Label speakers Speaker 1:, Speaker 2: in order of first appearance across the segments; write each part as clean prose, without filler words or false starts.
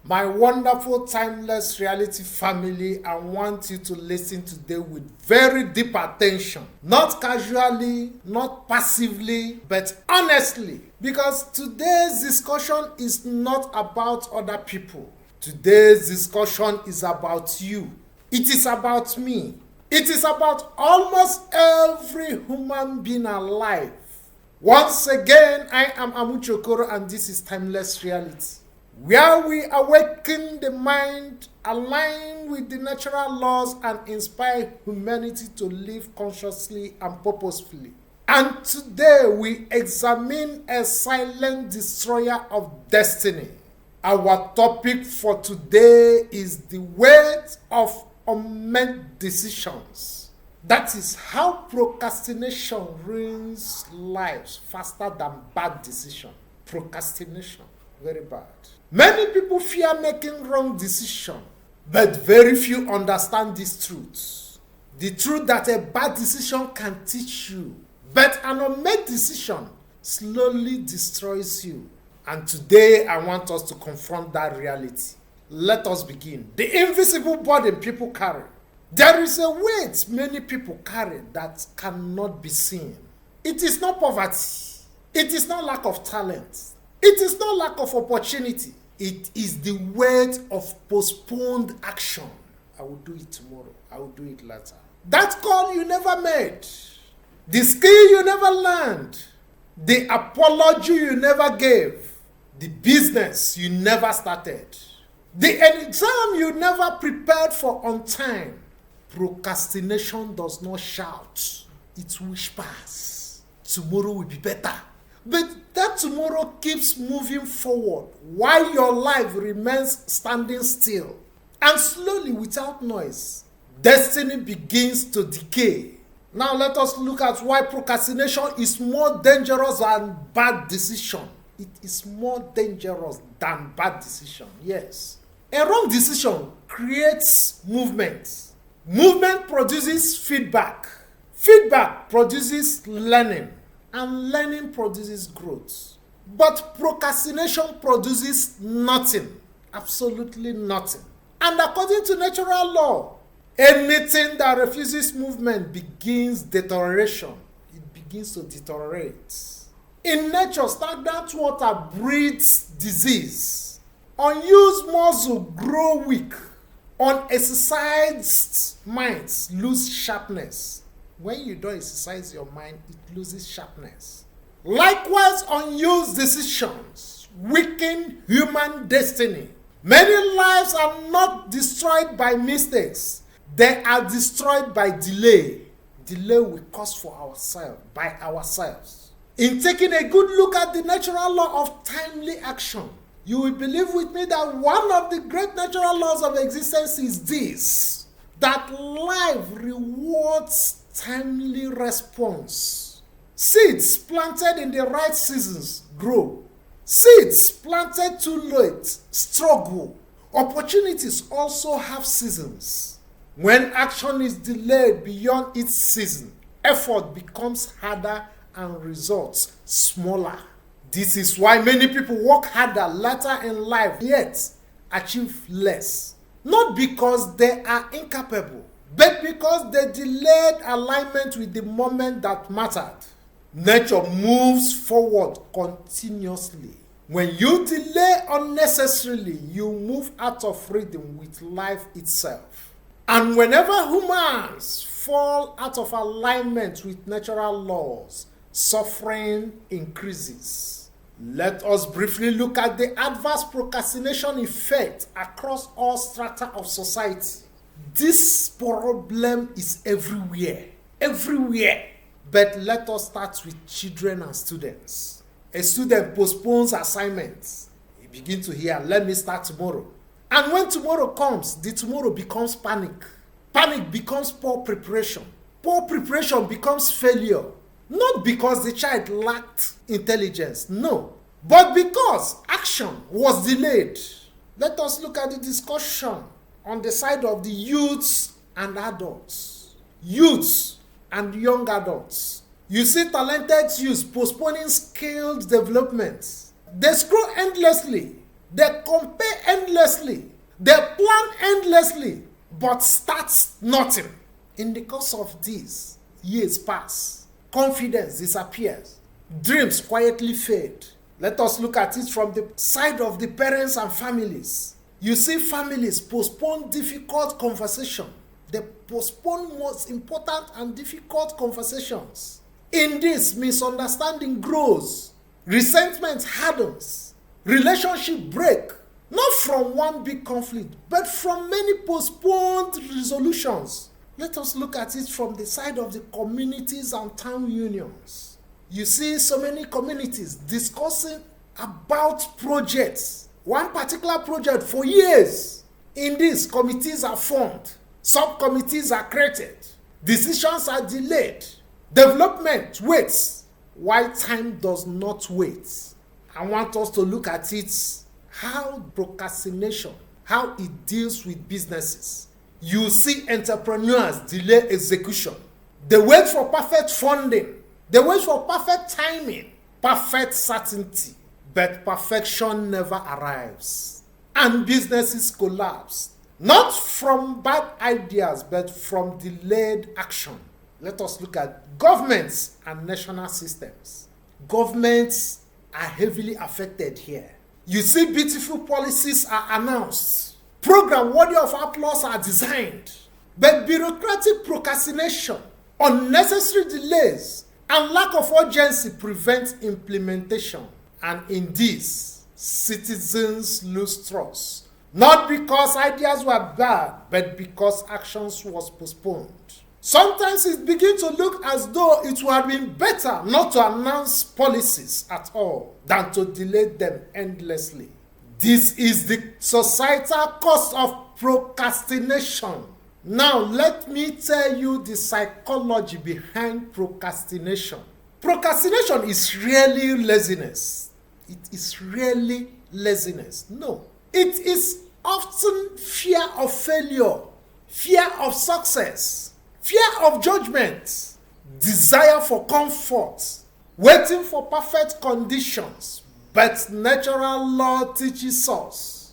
Speaker 1: My wonderful timeless reality family, I want you to listen today with very deep attention. Not casually, not passively, but honestly. Because today's discussion is not about other people. Today's discussion is about you. It is about me. It is about almost every human being alive. Once again, I am Amuchi Okoro, and this is Timeless Reality, where we awaken the mind, align with the natural laws, and inspire humanity to live consciously and purposefully. And today we examine a silent destroyer of destiny. Our topic for today is the weight of unmade decisions. That is how procrastination ruins lives faster than bad decision. Procrastination, very bad. Many people fear making wrong decisions, but very few understand this truth. The truth that a bad decision can teach you, but an unmade decision slowly destroys you. And today I want us to confront that reality. Let us begin. The invisible burden people carry. There is a weight many people carry that cannot be seen. It is not poverty. It is not lack of talent. It is not lack of opportunity. It is the weight of postponed action. I will do it tomorrow. I will do it later. That call you never made. The skill you never learned. The apology you never gave. The business you never started. The exam you never prepared for on time. Procrastination does not shout. It whispers. Tomorrow will be better. But that tomorrow keeps moving forward while your life remains standing still. And slowly, without noise, destiny begins to decay. Now let us look at why procrastination is more dangerous than bad decision. It is more dangerous than bad decision, yes. A wrong decision creates movement. Movement produces feedback. Feedback produces learning. And learning produces growth. But procrastination produces nothing. Absolutely nothing. And according to natural law, anything that refuses movement begins deterioration. It begins to deteriorate. In nature, stagnant water breeds disease. Unused muscle grow weak. Unexercised minds lose sharpness. When you don't exercise your mind, it loses sharpness. Likewise, unused decisions weaken human destiny. Many lives are not destroyed by mistakes. They are destroyed by delay. Delay we cause for ourselves, by ourselves. In taking a good look at the natural law of timely action, you will believe with me that one of the great natural laws of existence is this: that life rewards timely response. Seeds planted in the right seasons grow. Seeds planted too late struggle. Opportunities also have seasons. When action is delayed beyond its season, effort becomes harder and results smaller. This is why many people work harder later in life yet achieve less. Not because they are incapable, but because they delayed alignment with the moment that mattered. Nature moves forward continuously. When you delay unnecessarily, you move out of rhythm with life itself. And whenever humans fall out of alignment with natural laws, suffering increases. Let us briefly look at the adverse procrastination effect across all strata of society. This problem is everywhere. Everywhere. But let us start with children and students. A student postpones assignments. He begins to hear, let me start tomorrow. And when tomorrow comes, the tomorrow becomes panic. Panic becomes poor preparation. Poor preparation becomes failure. Not because the child lacked intelligence, no, but because action was delayed. Let us look at the discussion on the side of the youths and adults. Youths and young adults. You see talented youths postponing skilled development. They scroll endlessly They compare endlessly. They plan endlessly, but starts nothing. In the course of this, years pass. Confidence disappears. Dreams quietly fade. Let us look at it from the side of the parents and families. You see families postpone difficult conversation. They postpone most important and difficult conversations. In this, misunderstanding grows. Resentment hardens. Relationship break. Not from one big conflict, but from many postponed resolutions. Let us look at it from the side of the communities and town unions. You see so many communities discussing about projects, one particular project for years. In this, committees are formed, subcommittees are created, decisions are delayed, development waits, while time does not wait. I want us to look at it, how procrastination, how it deals with businesses. You see entrepreneurs delay execution. They wait for perfect funding. They wait for perfect timing, perfect certainty. But perfection never arrives. And businesses collapse. Not from bad ideas, but from delayed action. Let us look at governments and national systems. Governments are heavily affected here. You see beautiful policies are announced. Programs worthy of applause are designed. But bureaucratic procrastination, unnecessary delays, and lack of urgency prevent implementation. And in this, citizens lose trust. Not because ideas were bad, but because actions was postponed. Sometimes it begins to look as though it would have been better not to announce policies at all than to delay them endlessly. This is the societal cost of procrastination. Now, let me tell you the psychology behind procrastination. Procrastination is really laziness. It is really laziness. No. It is often fear of failure, fear of success, fear of judgment, desire for comfort, waiting for perfect conditions. But natural law teaches us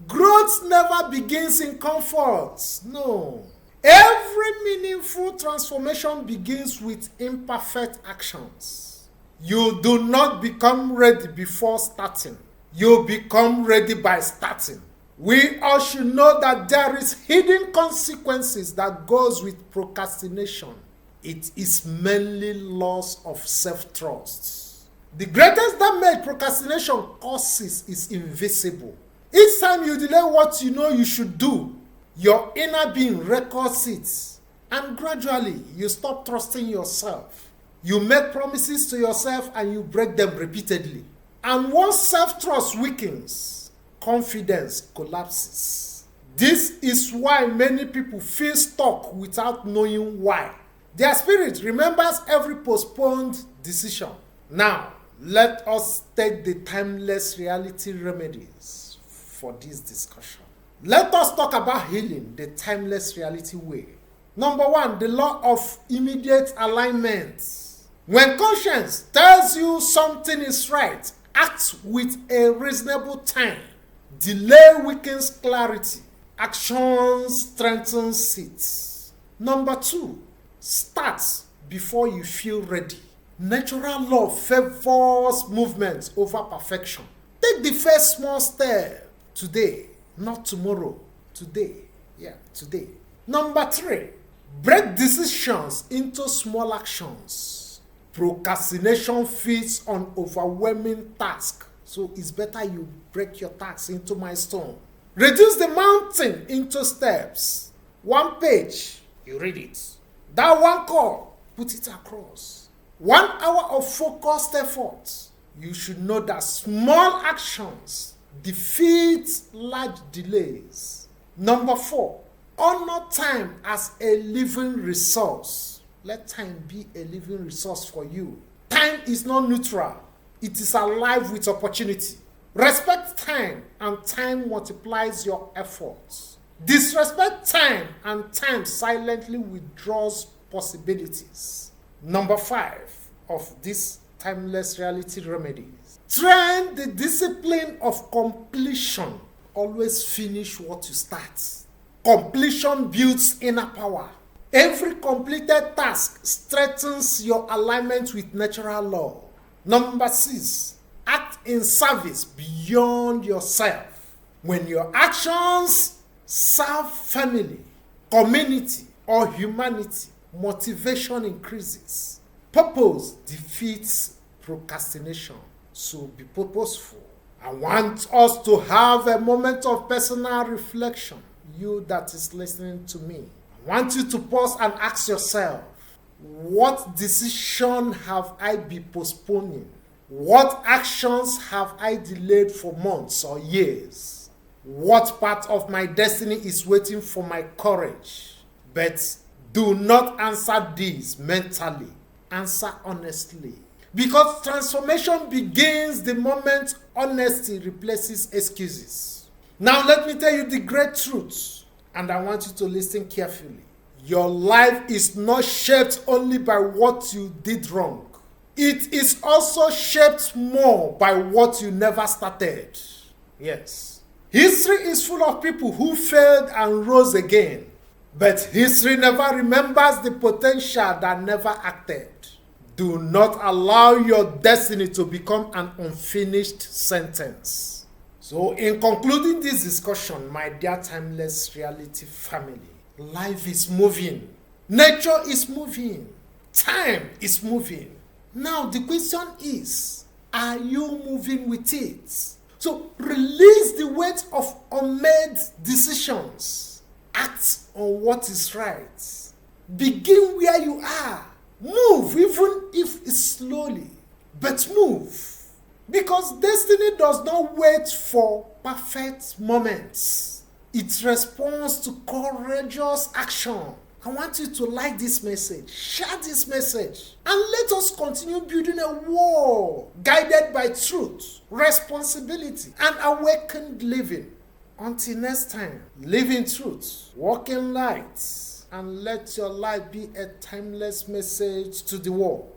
Speaker 1: growth never begins in comfort. No. Every meaningful transformation begins with imperfect actions. You do not become ready before starting. You become ready by starting. We all should know that there is hidden consequences that goes with procrastination. It is mainly loss of self-trust. The greatest damage procrastination causes is invisible. Each time you delay what you know you should do, your inner being records it. And gradually, you stop trusting yourself. You make promises to yourself and you break them repeatedly. And once self-trust weakens, confidence collapses. This is why many people feel stuck without knowing why. Their spirit remembers every postponed decision. Now, let us take the timeless reality remedies for this discussion. Let us talk about healing the timeless reality way. Number one, the law of immediate alignment. When conscience tells you something is right, act with a reasonable time. Delay weakens clarity. Action strengthens it. Number two, start before you feel ready. Natural law favors movement over perfection. Take the first small step today, not tomorrow. Today. Today. Number three, break decisions into small actions. Procrastination feeds on overwhelming tasks. So it's better you break your tasks into milestones. Reduce the mountain into steps. One page, you read it. That one call, put it across. 1 hour of focused effort. You should know that small actions defeat large delays. Number four, honor time as a living resource. Let time be a living resource for you. Time is not neutral. It is alive with opportunity. Respect time, and time multiplies your efforts. Disrespect time, and time silently withdraws possibilities. Number five of this timeless reality remedies. Train the discipline of completion. Always finish what you start. Completion builds inner power. Every completed task strengthens your alignment with natural law. Number 6, act in service beyond yourself. When your actions serve family, community, or humanity, motivation increases. Purpose defeats procrastination. So be purposeful. I want us to have a moment of personal reflection. You that is listening to me, I want you to pause and ask yourself, what decision have I been postponing? What actions have I delayed for months or years? What part of my destiny is waiting for my courage? But do not answer these mentally. Answer honestly. Because transformation begins the moment honesty replaces excuses. Now let me tell you the great truth, and I want you to listen carefully. Your life is not shaped only by what you did wrong. It is also shaped more by what you never started. Yes. History is full of people who failed and rose again. But history never remembers the potential that never acted. Do not allow your destiny to become an unfinished sentence. So in concluding this discussion, my dear timeless reality family, life is moving. Nature is moving. Time is moving. Now the question is, are you moving with it? So release the weight of unmade decisions. Act on what is right. Begin where you are. Move, even if it's slowly, but move. Because destiny does not wait for perfect moments. It responds to courageous action. I want you to like this message, share this message, and let us continue building a world guided by truth, responsibility, and awakened living. Until next time, live in truth, walk in light, and let your life be a timeless message to the world.